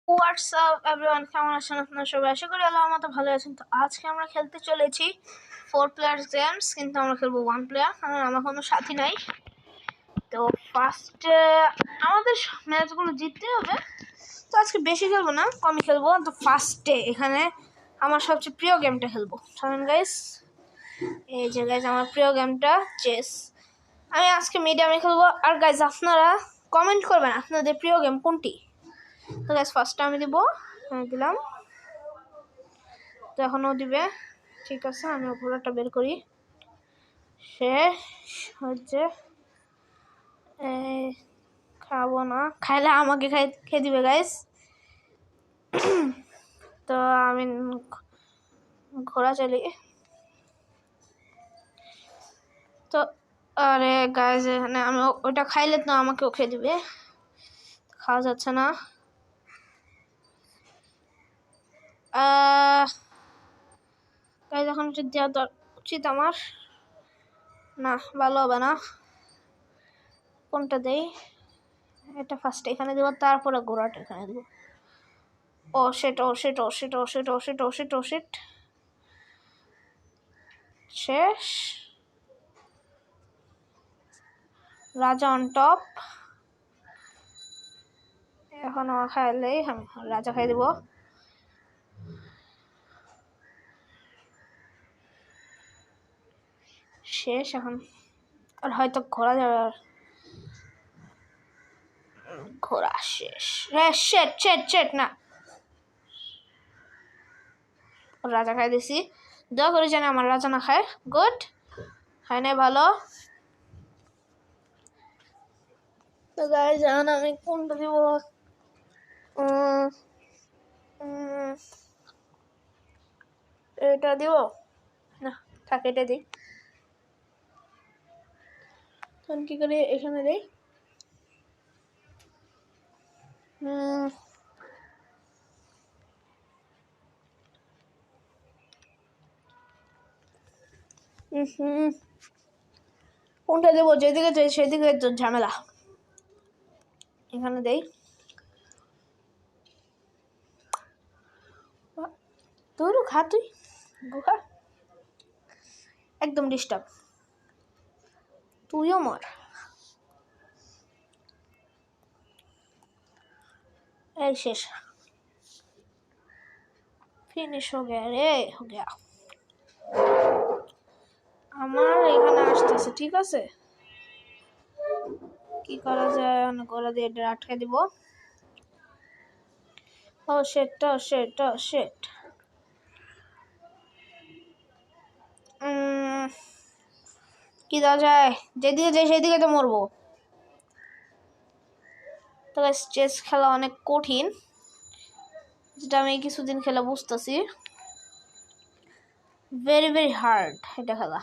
WhatsApp everyone, কেমন আছেন আপনারা সবাই? আশা করি আল্লাহর মতো ভালো আছেন। তো আজকে আমরা খেলতে চলেছি 4 প্লেয়ার গেমস, কিন্তু আমরা খেলবো 1 প্লেয়ার, কারণ আমার কোনো সাথী নাই। তো ফার্স্টে আমাদের ম্যাচগুলো জিততে হবে, তো আজকে বেশি খেলবো না, কমই খেলবো। তো ফার্স্টে এখানে আমার সবচেয়ে প্রিয় গেমটা খেলবো। শুনুন গাইস, এই যে গাইস আমার প্রিয় গেমটা চেস। আমি আজকে মিডিয়ামে খেলবো। আর গাইস আপনারা কমেন্ট করবেন আপনাদের প্রিয় গেম কোনটি। তো গাইস ফার্স্টে আমি দিব, দিলাম। তো এখনও দিবে, ঠিক আছে। আমি ঘোড়াটা বের করি। শেষ হচ্ছে, খাবো না, খাইলে আমাকে খেয়ে দিবে গাইস। তো আমি ঘোড়া চালি। তো আরে গাইস এখানে আমি ওটা খাইলে তো আমাকেও খেয়ে দিবে, খাওয়া যাচ্ছে না। গাইস এখন দেওয়া উচিত আমার, না ভালো হবে না। কোনটা দেই? এটা ফার্স্টে এখানে দেবো, তারপরে ঘোড়াটা এখানে দেবো। ও শিট, ও শিট, ও শিট, ও শিট, ও শিট, ও শিট, ও শিট। শেষ। রাজা অন টপ। এখন আমার খাইলেই আমি রাজা খাই দেবো। শেষ এখন। আর হয়তো ঘোড়া যাবে, আর ঘোড়া শেষ। শেট শেট শেট, না রাজা খাই দিছি। দয়া করে জানি আমার রাজা না খায়। গুড, খাই নাই, ভালো। তো গাইস এখন আমি কোনটা দিব? এটা দিব না, থাক এটা দিই। তখন কি করে এখানে দেই? কোনটা দেবো? যেদিকে যাই সেদিকে তো ঝামেলা। এখানে দেই। তোর খা, তুই খা, একদম ডিস্টার্ব। তুইও মর। এই শেষ, ফিনিশ हो गया রে, हो गया। আমার এখানে আসতেছে, ঠিক আছে। কি করা যায়? ঘোড়া দিয়ে এটা আটকে দিব। ও শিট, ও শিট, ও শিট। কি দেওয়া যায়? যেদিকে যাই সেদিকে তো মরবো। তো চেস খেলা অনেক কঠিন, যেটা আমি কিছুদিন খেলা বুঝতেছি। ভেরি ভেরি হার্ড এটা খেলা।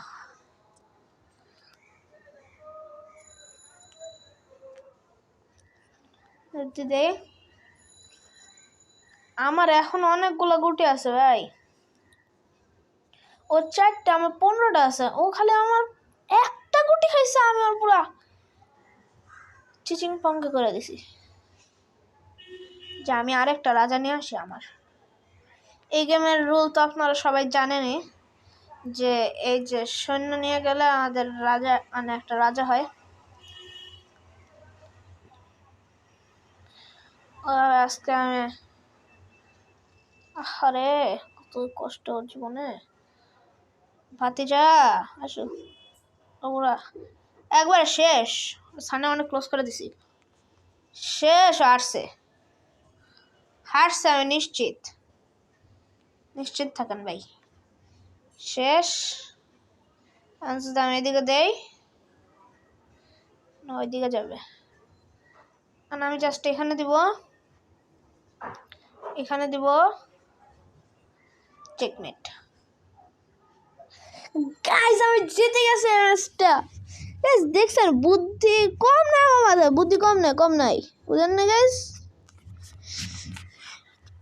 আমার এখন অনেকগুলো গুটি আছে ভাই। ও 4টা, আমার 15টা আছে। ও খালি আমার একটা গুটি খাইছে, আমি ওর পুরা চিচিং পঙ্কে করে দিছি। যে আমি আরেকটা রাজা নিয়ে আসি। আমার এই গেমের রুল তো আপনারা সবাই জানেনই, যে এই যে সৈন্য নিয়ে গেলে আমাদের রাজা, মানে একটা রাজা হয়। আজকে আমি, আরে কত কষ্ট জীবনে। ভাতিজা আসো। ওরা একবারে শেষ, সামনে অনেক ক্লোজ করে দিছি। শেষ, হারছে হারছে, আমি নিশ্চিত, নিশ্চিত থাকেন ভাই। শেষ। যদি আমি এদিকে দেই না ওইদিকে যাবে, আর আমি জাস্ট এখানে দিব, এখানে দিব, চেকমেট। গাইস আমি জিতে গেছি ম্যাচটা। গাইস দেখছেন, বুদ্ধি কম না আমার মাথায়, বুদ্ধি কম নাই, কম নাই, বুঝলেন না গাইস?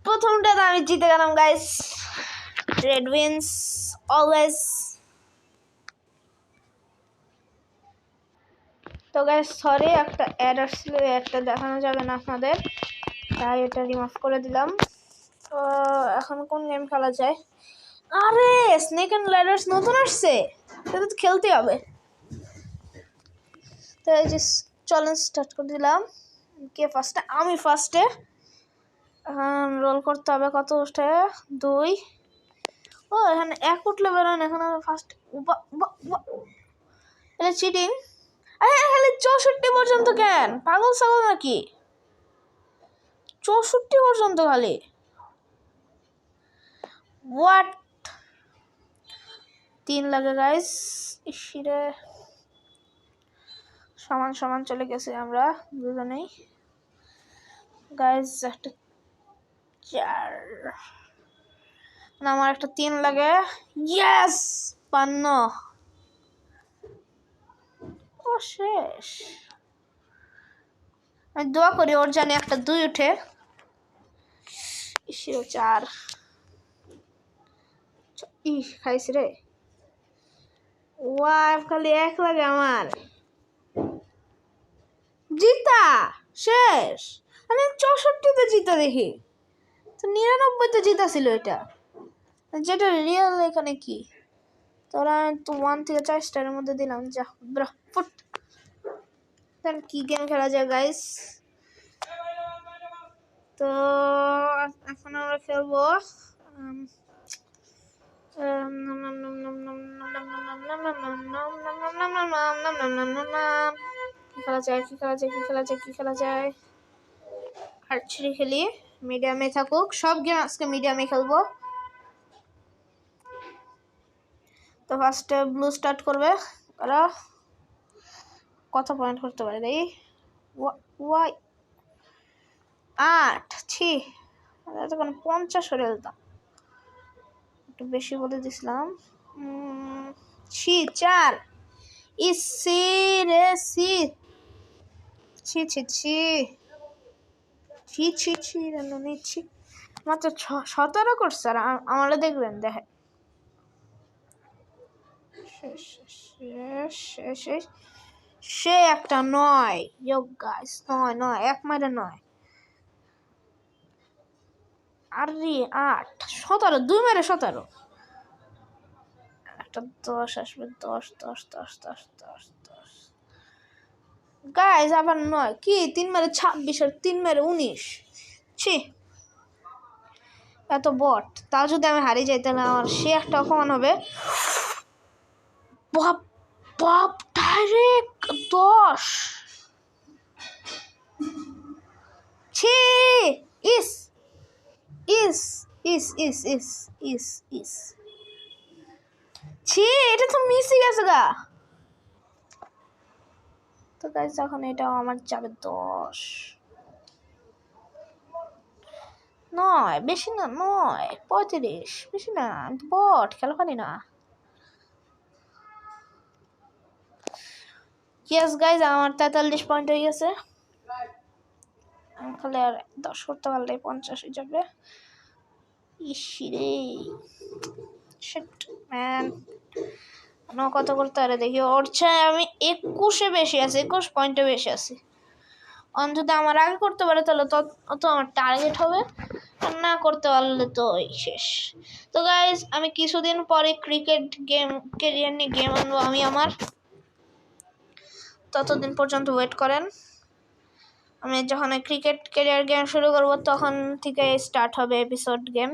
প্রথমটা তো আমি জিতে গেলাম গাইস। Red wins always. তো গাইস সরি, একটা অ্যাড আসছিল, অ্যাডটা দেখানো যাবে না আপনাদের। তাই এটা রিমুভ করে দিলাম। তো এখন কোন গেম খেলা যায়? আরে স্নেক অ্যান্ড ল্যাডার্স নতুন আসছে, এটা তো খেলতে হবে। তো এই যে চ্যালেঞ্জ স্টার্ট করে দিলাম। কে ফার্স্টে? আমি ফার্স্টে। এখন রোল করতে হবে কত উঠে? 2। ও এখানে 1 উঠলে বেরোন, এখানে ফার্স্ট। এটা চিটিং। আরে খালি 64 পর্যন্ত কেন? পাগল ছাগল নাকি? 64 পর্যন্ত খালি? হোয়াট? 3 লাগে গাইস। ইসিরে সমান সমান চলে গেছে আমরা দুজনেই গাইস। একটা 4, আমার একটা 3 লাগে। ইয়েস 55। ও শেষ। আমি দোয়া করি ওর জানি একটা 2 উঠে। ইসিরে 4। খাইছি রে। ওয়াই খালি 1 লাগে আমার। জিতা শেষ। আমি 64-তে জিতা দেখি, তো 99-তে জিতা ছিল এটা, যেটা রিয়েল। এখানে কি তোরা তো 1 থেকে 4 স্টারের মধ্যে দিলাম। যা ব্রা ফুট। দেন কি গেম খেলা যায় গাইস? তো এখন আমরা খেলবো কি খেলা যায়? আর্চারি খেলি, মিডিয়ামে থাকুক সব গেম। আজকে মিডিয়ামে খেলবো। তো ফার্স্টে ব্লু স্টার্ট করবে। ওরা কত পয়েন্ট করতে পারে? দেখি। ওয়াই 8। ছি, তখন 50 সরে যেতাম, একটু বেশি বলে দিছিলাম। ছি 4। ইসি রে সি। ছি ছি ছি ছি ছি ছি নিচ্ছি। মাত্র 17 করছে আর আমারও দেখবেন দেখে। সে একটা 9। ইয়োগ গাইস 9 1 মাইরে 9। আরে 8 17 2 মেরে 17। একটা 10 আসবে। 10 10 10 10 10 10 গাইস আবার 9 কি? 3 মেরে 26 আর 3 মেরে 19। ছি, এত বট। তাও যদি আমি হারিয়ে যাই তাহলে আমার সে একটা অপমান হবে। বাপ বাপ ডাইরেক্ট 10। ছি ইস ইস ইস ইস ইস ইস ইস ছি, এটা তো মিসই গেছে গা। তো গাইস এখন এটাও আমার যাবে 10। 9 বেশি না, 9 35 বেশি না। বট খেলা পারি না। ইয়েস গাইস আমার 43 পয়েন্ট হয়ে গেছে। খালি আর 10 করতে পারলে 50 হয়ে যাবে। ইসিরে শিট ম্যান। কত করতে পারে দেখি। ওর চেয়ে আমি 21-এ বেশি আছি, 21 পয়েন্টে বেশি আছি। যদি আমার আগে করতে পারে তাহলে তো আমার টার্গেট হবে, আর না করতে পারলে তো শেষ। তো গাইজ আমি কিছুদিন পরে ক্রিকেট গেম ক্যারিয়ার নিয়ে গেম আনবো আমি আমার। ততদিন পর্যন্ত ওয়েট করেন। আমি যখন ক্রিকেট ক্যারিয়ার গেম শুরু করব তখন থেকে স্টার্ট হবে এপিসোড গেম।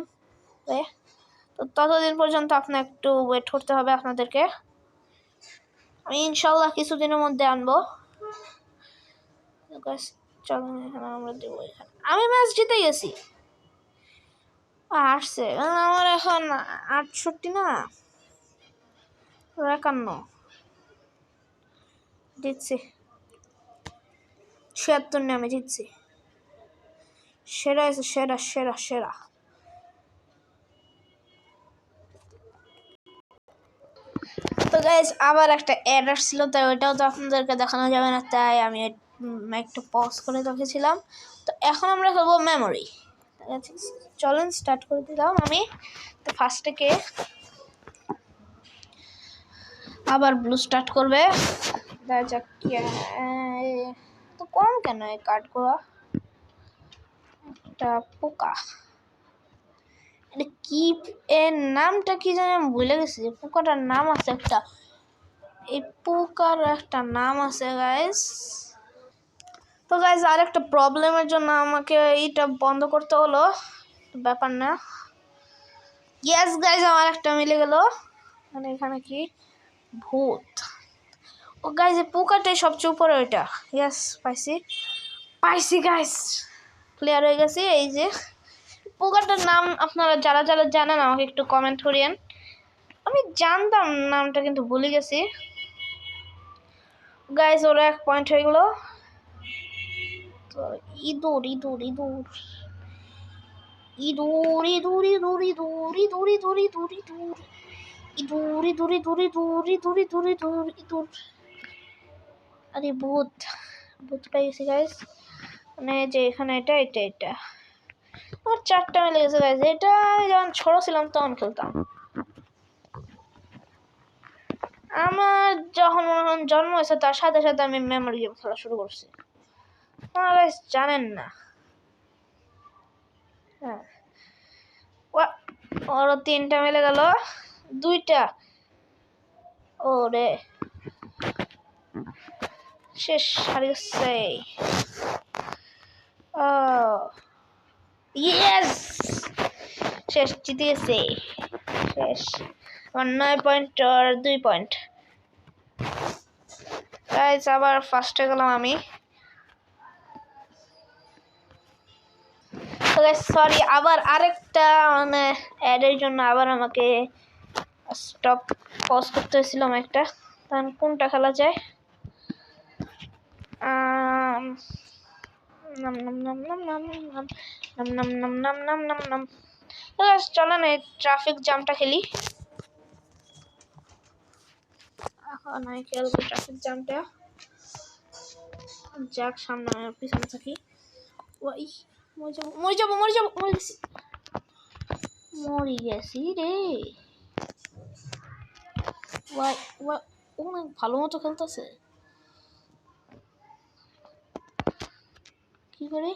তো ততদিন পর্যন্ত আপনার একটু ওয়েট করতে হবে আপনাদেরকে। আমি ইনশাল্লাহ কিছুদিনের মধ্যে আনবো। চলো এখানে আমরা দেবো। এখানে আমি ম্যাচ জিতে গেছি। আসছে আমার এখন 68 না 51 জিতছি। 76 নিয়ে আমি জিতছি। সেরা আছে, সেরা সেরা সেরা। তো গাইজ আবার একটা অ্যাড আসছিল, তাই ওইটাও তো আপনাদেরকে দেখানো যাবে না, তাই আমি একটু পজ করে রেখেছিলাম। তো এখন আমরা খেলবো মেমোরি। চলেন স্টার্ট করে দিলাম আমি। তো ফার্স্টে কে? আবার ব্লু স্টার্ট করবে। দেখা যাক তো কম কেন এই কার্ডগুলো। একটা পোকা, এটা কি, এর নামটা কি জানি আমি ভুলে গেছি। পোকাটার নাম আছে একটা, এই পোকার একটা নাম আছে গাইস। তো গাইস আর একটা প্রবলেমের জন্য আমাকে এইটা বন্ধ করতে হলো, ব্যাপার না। ইয়েস গাইস আমার একটা মিলে গেল, মানে এখানে কি ভূত। ও গাইস এই পোকাটাই সবচেয়ে উপরে ওইটা। ইয়েস পাইছি গাইস, ক্লিয়ার হয়ে গেছে। এই যে পোকাটার নাম আপনারা যারা যারা জানেন আমাকে একটু কমেন্ট করিয়েন। আমি জানতাম নামটা কিন্তু ভুলে গেছি গাইস। ওরা 1 পয়েন্ট হয়ে গেল। তো ইঁদুর ইঁদুর ইঁদুর ইঁদুর ইঁদুর ইঁদুর ইঁদুর ইঁদুর ইঁদুর ইঁদুর ইঁদুর ইঁদুর ইঁদুর ইঁদুর ইঁদুর ইঁদুর ইঁদুর ইঁদুর ইঁদুর। আরে ভূত পাই গেছি গাইস। মানে যে এখানে এটা এটা এটা আমার 4টা মিলে গেছে গাইস। এটা যখন ছোট ছিলাম তখন খেলতাম। আমার যখন জন্ম হয়েছে তার সাথে সাথে আমি মেমোরি গেম খেলা শুরু করছি। আপনারা গাইস জানেন না। হ্যাঁ ওরও 3টা মিলে গেল, 2টা। ওরে শেষ হারিয়ে গেছে। ও ইয়েস শেষ, জিতে গেছে। শেষ আমার 9 পয়েন্ট আর 2 পয়েন্ট গাইস। আবার ফার্স্টে গেলাম আমি। সরি আবার আরেকটা মানে অ্যাডের জন্য আবার আমাকে স্টপ পজ করতে হয়েছিল একটা। তখন কোনটা খেলা যায়? নাম নাম নাম নাম নাম নাম নাম নাম নাম নাম নাম নাম। চলো না ট্রাফিক জ্যামটা খেলি। এখন আমি খেলবো ট্রাফিক জ্যামটা। যাক সামনে পিছনে থাকি। ওই মরে যাবো মরে গেছি রে। অনেক ভালো মতো খেলতেছে। কি করে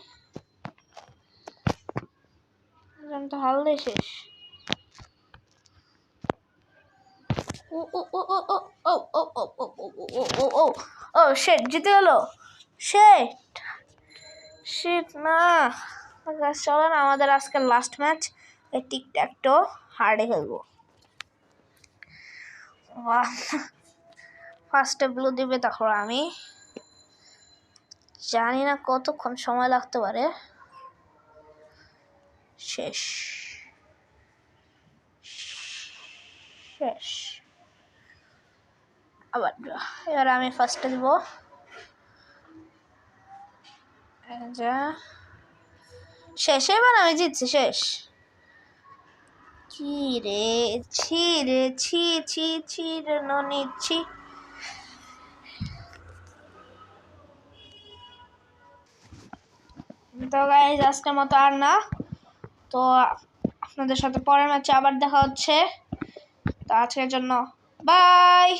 তো হারলে শেষ। ও ও ও ও ও ও ও ও ও ও ও ও ও শিট, জিতে গেল। শিট না। চলো না আমাদের আজকে লাস্ট ম্যাচ টিকট্যাকটো হার্ডে খেলবো। ফার্স্টে ব্লু দিবে, তারপর আমি জানি না কতক্ষণ সময় লাগতে পারে। শেষ আবার এবার আমি ফার্স্টে দিব। শেষ, এবার আমি জিতছি। শেষ। কি রে ছি রে ছি ছি ছি রে নিচ্ছি। তো গাইস আজকের মতো আর না। তো আপনাদের সাথে পরের ম্যাচে আবার দেখা হচ্ছে। তো আজকের জন্য বাই।